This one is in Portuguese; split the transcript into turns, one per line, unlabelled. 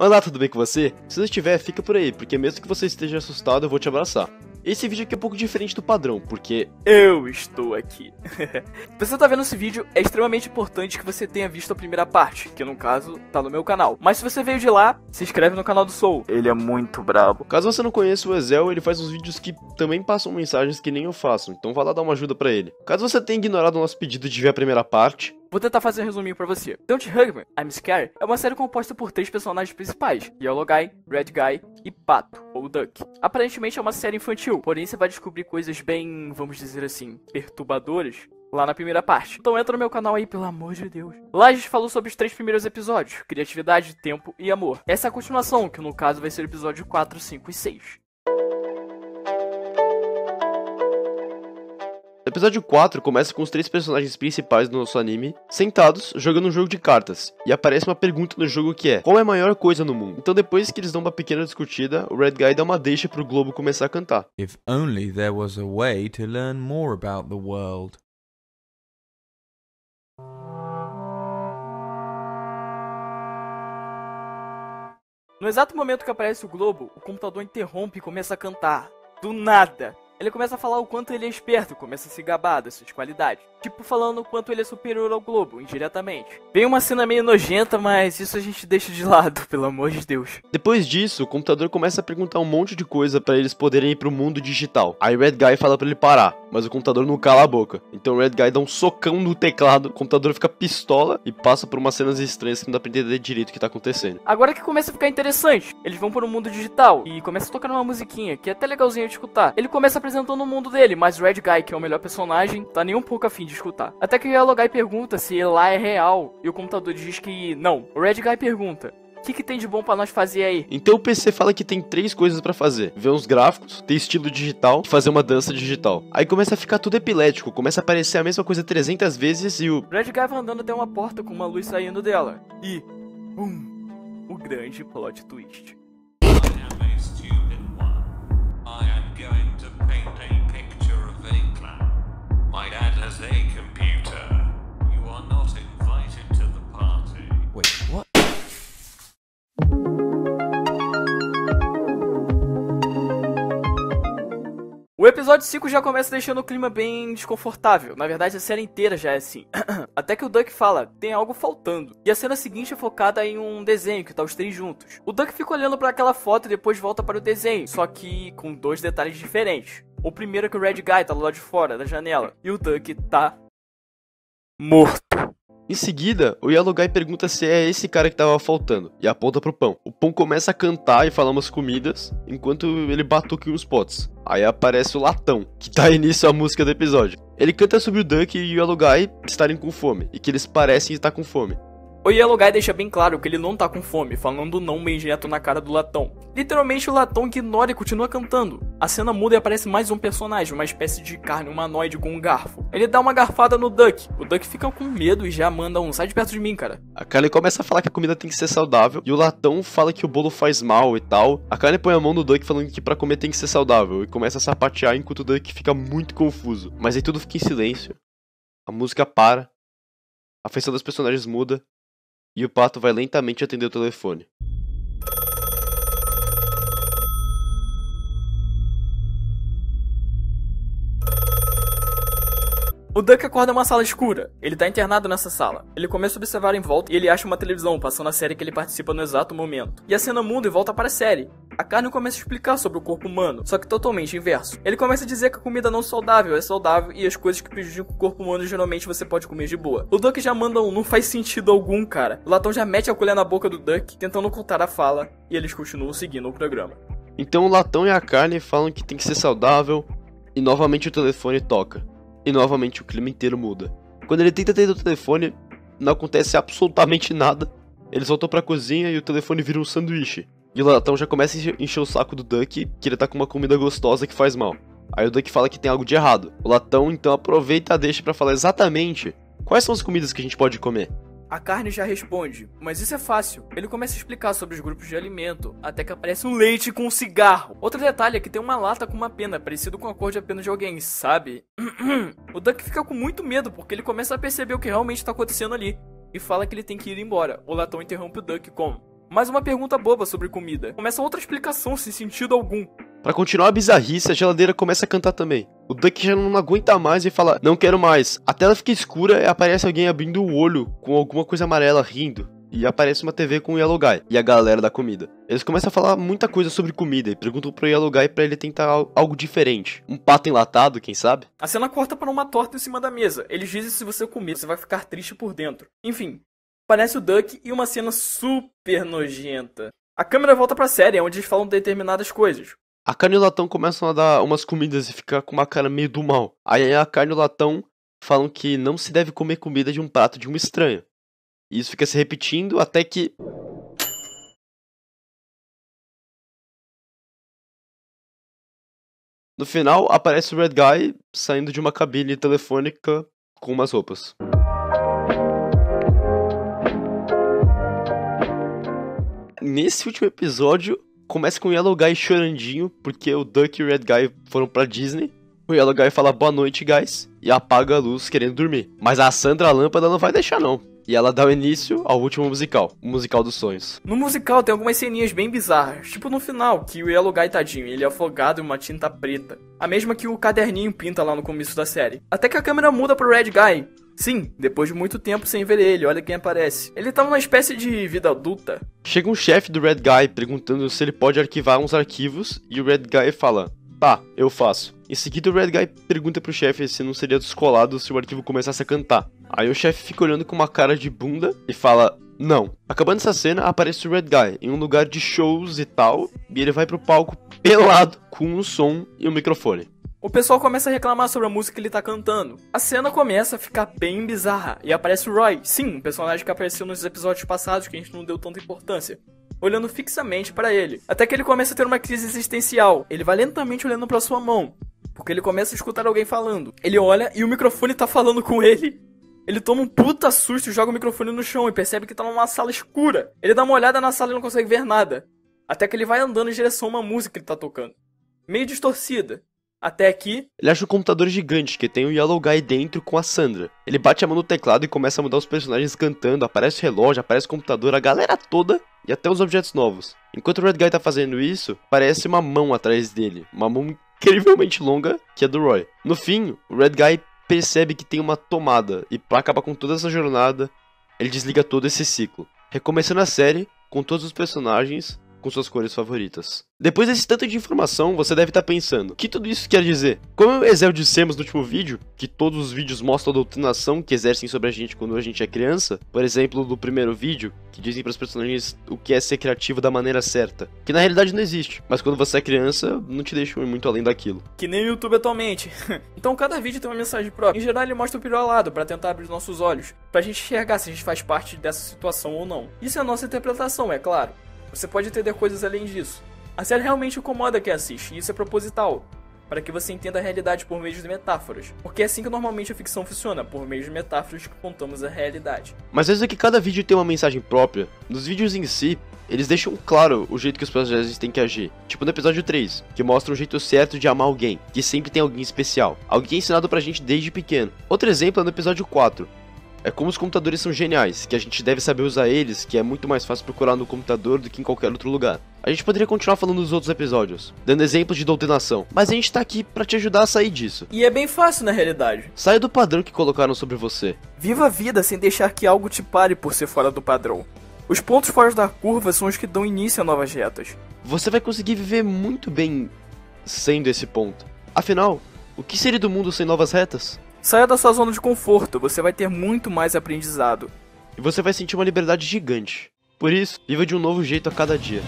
Olá, tudo bem com você? Se não estiver, fica por aí, porque mesmo que você esteja assustado, eu vou te abraçar. Esse vídeo aqui é um pouco diferente do padrão, porque
eu estou aqui. Se você tá vendo esse vídeo, é extremamente importante que você tenha visto a primeira parte, que no caso, tá no meu canal. Mas se você veio de lá, se inscreve no canal do Soul. Ele é muito brabo.
Caso você não conheça o Ezel, ele faz uns vídeos que também passam mensagens que nem eu faço, então vá lá dar uma ajuda pra ele. Caso você tenha ignorado o nosso pedido de ver a primeira parte,
vou tentar fazer um resuminho pra você. Don't Hug Me, I'm Scared é uma série composta por 3 personagens principais: Yellow Guy, Red Guy e Pato, ou Duck. Aparentemente é uma série infantil, porém você vai descobrir coisas bem, vamos dizer assim, perturbadoras lá na primeira parte. Então entra no meu canal aí, pelo amor de Deus. Lá a gente falou sobre os 3 primeiros episódios: criatividade, tempo e amor. Essa é a continuação, que no caso vai ser o episódio 4, 5 e 6.
O episódio 4 começa com os 3 personagens principais do nosso anime sentados jogando um jogo de cartas, e aparece uma pergunta no jogo que é: qual é a maior coisa no mundo? Então depois que eles dão uma pequena discutida, o Red Guy dá uma deixa pro Globo começar a cantar.
If only there was a way to learn more about the world.
No exato momento que aparece o Globo, o computador interrompe e começa a cantar. Do nada. Ele começa a falar o quanto ele é esperto, começa a se gabar das suas qualidades. Tipo, falando o quanto ele é superior ao Globo, indiretamente. Vem uma cena meio nojenta, mas isso a gente deixa de lado, pelo amor de Deus.
Depois disso, o computador começa a perguntar um monte de coisa pra eles poderem ir pro mundo digital. Aí o Red Guy fala pra ele parar, mas o computador não cala a boca. Então o Red Guy dá um socão no teclado, o computador fica pistola e passa por umas cenas estranhas que não dá pra entender direito o que tá acontecendo.
Agora que começa a ficar interessante, eles vão pro mundo digital e começa a tocar uma musiquinha, que é até legalzinho de escutar. Ele começa apresentando o mundo dele, mas o Red Guy, que é o melhor personagem, tá nem um pouco afim de escutar. Até que o Yellow Guy pergunta se lá é real, e o computador diz que não. O Red Guy pergunta: o que tem de bom pra nós fazer aí?
Então o PC fala que tem 3 coisas pra fazer: ver uns gráficos, ter estilo digital e fazer uma dança digital. Aí começa a ficar tudo epilético, começa a aparecer a mesma coisa 300 vezes e o
Red Guy vai andando até uma porta com uma luz saindo dela. E o grande plot twist.
My dad has a computer. You are not invited to the party.
Wait, what?
O episódio 5 já começa deixando o clima bem desconfortável. Na verdade, a série inteira já é assim. Até que o Duck fala: tem algo faltando. E a cena seguinte é focada em um desenho que tá os 3 juntos. O Duck fica olhando para aquela foto e depois volta para o desenho, só que com 2 detalhes diferentes. O primeiro é que o Red Guy tá lá de fora da janela e o Duck tá morto.
Em seguida, o Yellow Guy pergunta se é esse cara que tava faltando, e aponta pro pão. O pão começa a cantar e falar umas comidas, enquanto ele batuca em uns potes. Aí aparece o latão, que dá início à música do episódio. Ele canta sobre o Duck e o Yellow Guy estarem com fome, e que eles parecem estar com fome.
O Yellow Guy deixa bem claro que ele não tá com fome, falando não bem direto na cara do latão. Literalmente o latão ignora e continua cantando. A cena muda e aparece mais um personagem, uma espécie de carne humanoide com um garfo. Ele dá uma garfada no Duck. O Duck fica com medo e já manda um: sai de perto de mim, cara.
A Carne começa a falar que a comida tem que ser saudável, e o latão fala que o bolo faz mal e tal. A Carne põe a mão no Duck falando que pra comer tem que ser saudável, e começa a sapatear enquanto o Duck fica muito confuso. Mas aí tudo fica em silêncio. A música para. A feição dos personagens muda. E o Pato vai lentamente atender o telefone.
O Duck acorda em uma sala escura. Ele tá internado nessa sala. Ele começa a observar em volta e ele acha uma televisão passando a série que ele participa no exato momento. E a cena muda e volta para a série. A Carne começa a explicar sobre o corpo humano, só que totalmente inverso. Ele começa a dizer que a comida não saudável é saudável e as coisas que prejudicam o corpo humano geralmente você pode comer de boa. O Duck já manda um: não faz sentido algum, cara. O latão já mete a colher na boca do Duck, tentando ocultar a fala, e eles continuam seguindo o programa.
Então o latão e a Carne falam que tem que ser saudável, e novamente o telefone toca. E novamente o clima inteiro muda. Quando ele tenta atender o telefone, não acontece absolutamente nada. Eles voltam pra cozinha e o telefone vira um sanduíche. E o latão já começa a encher o saco do Duck, que ele tá com uma comida gostosa que faz mal. Aí o Duck fala que tem algo de errado. O latão então aproveita a deixa pra falar exatamente quais são as comidas que a gente pode comer.
A Carne já responde: mas isso é fácil. Ele começa a explicar sobre os grupos de alimento, até que aparece um leite com um cigarro. Outro detalhe é que tem uma lata com uma pena, parecido com a cor de a pena de alguém, sabe? O Duck fica com muito medo, porque ele começa a perceber o que realmente tá acontecendo ali, e fala que ele tem que ir embora. O latão interrompe o Duck com: Mais uma pergunta boba sobre comida. Começa outra explicação sem sentido algum.
Pra continuar a bizarrice, a geladeira começa a cantar também. O Duck já não aguenta mais e fala, não quero mais. A tela fica escura e aparece alguém abrindo o olho com alguma coisa amarela rindo. E aparece uma TV com o Yellow Guy e a galera da comida. Eles começam a falar muita coisa sobre comida e perguntam pro Yellow Guy pra ele tentar algo diferente. Um pato enlatado, quem sabe?
A cena corta para uma torta em cima da mesa. Eles dizem que se você comer, você vai ficar triste por dentro. Enfim, aparece o Duck e uma cena super nojenta. A câmera volta pra série, onde eles falam determinadas coisas.
A carne e o latão começam a dar umas comidas e ficar com uma cara meio do mal. Aí a carne e o latão falam que não se deve comer comida de um prato de um estranho. E isso fica se repetindo até que... No final, aparece o Red Guy saindo de uma cabine telefônica com umas roupas. Nesse último episódio, começa com o Yellow Guy chorandinho, porque o Duck e o Red Guy foram pra Disney. O Yellow Guy fala boa noite, guys, e apaga a luz querendo dormir. Mas a Sandra Lâmpada não vai deixar não. E ela dá o início ao último musical, o musical dos sonhos.
No musical tem algumas ceninhas bem bizarras, tipo no final, que o Yellow Guy tadinho, ele é afogado em uma tinta preta. A mesma que o caderninho pinta lá no começo da série. Até que a câmera muda pro Red Guy. Sim, depois de muito tempo sem ver ele, olha quem aparece. Ele tá numa espécie de vida adulta.
Chega um chefe do Red Guy perguntando se ele pode arquivar uns arquivos, e o Red Guy fala, tá, eu faço. Em seguida o Red Guy pergunta pro chefe se não seria descolado se o arquivo começasse a cantar. Aí o chefe fica olhando com uma cara de bunda e fala, não. Acabando essa cena, aparece o Red Guy em um lugar de shows e tal, e ele vai pro palco pelado, com um som e um microfone.
O pessoal começa a reclamar sobre a música que ele tá cantando. A cena começa a ficar bem bizarra, e aparece o Roy, sim, um personagem que apareceu nos episódios passados que a gente não deu tanta importância, olhando fixamente pra ele. Até que ele começa a ter uma crise existencial. Ele vai lentamente olhando pra sua mão, porque ele começa a escutar alguém falando. Ele olha e o microfone tá falando com ele. Ele toma um puta susto e joga o microfone no chão e percebe que tá numa sala escura. Ele dá uma olhada na sala e não consegue ver nada. Até que ele vai andando em direção a uma música que ele tá tocando, meio distorcida. Até aqui...
Ele acha um computador gigante que tem o Yellow Guy dentro com a Sandra. Ele bate a mão no teclado e começa a mudar os personagens cantando, aparece o relógio, aparece o computador, a galera toda e até os objetos novos. Enquanto o Red Guy tá fazendo isso, aparece uma mão atrás dele, uma mão incrivelmente longa que é do Roy. No fim, o Red Guy percebe que tem uma tomada e pra acabar com toda essa jornada, ele desliga todo esse ciclo, recomeçando a série com todos os personagens com suas cores favoritas. Depois desse tanto de informação, você deve estar pensando, o que tudo isso quer dizer? Como eu dissemos no último vídeo, que todos os vídeos mostram a doutrinação que exercem sobre a gente quando a gente é criança, por exemplo, do primeiro vídeo, que dizem para os personagens o que é ser criativo da maneira certa, que na realidade não existe, mas quando você é criança, não te deixam ir muito além daquilo.
Que nem o YouTube atualmente. Então cada vídeo tem uma mensagem própria. Em geral ele mostra o peru ao lado, pra tentar abrir os nossos olhos, pra gente enxergar se a gente faz parte dessa situação ou não. Isso é a nossa interpretação, é claro. Você pode entender coisas além disso. A série realmente incomoda quem assiste, e isso é proposital, para que você entenda a realidade por meio de metáforas. Porque é assim que normalmente a ficção funciona, por meio de metáforas que contamos a realidade.
Mas mesmo que cada vídeo tem uma mensagem própria, nos vídeos em si, eles deixam claro o jeito que os personagens têm que agir. Tipo no episódio 3, que mostra um jeito certo de amar alguém, que sempre tem alguém especial. Alguém ensinado pra gente desde pequeno. Outro exemplo é no episódio 4. É como os computadores são geniais, que a gente deve saber usar eles, que é muito mais fácil procurar no computador do que em qualquer outro lugar. A gente poderia continuar falando dos outros episódios, dando exemplos de doutrinação, mas a gente tá aqui pra te ajudar a sair disso.
E é bem fácil na realidade.
Saia do padrão que colocaram sobre você.
Viva a vida sem deixar que algo te pare por ser fora do padrão. Os pontos fora da curva são os que dão início a novas retas.
Você vai conseguir viver muito bem sendo esse ponto. Afinal, o que seria do mundo sem novas retas?
Saia da sua zona de conforto, você vai ter muito mais aprendizado.
E você vai sentir uma liberdade gigante. Por isso, viva de um novo jeito a cada dia.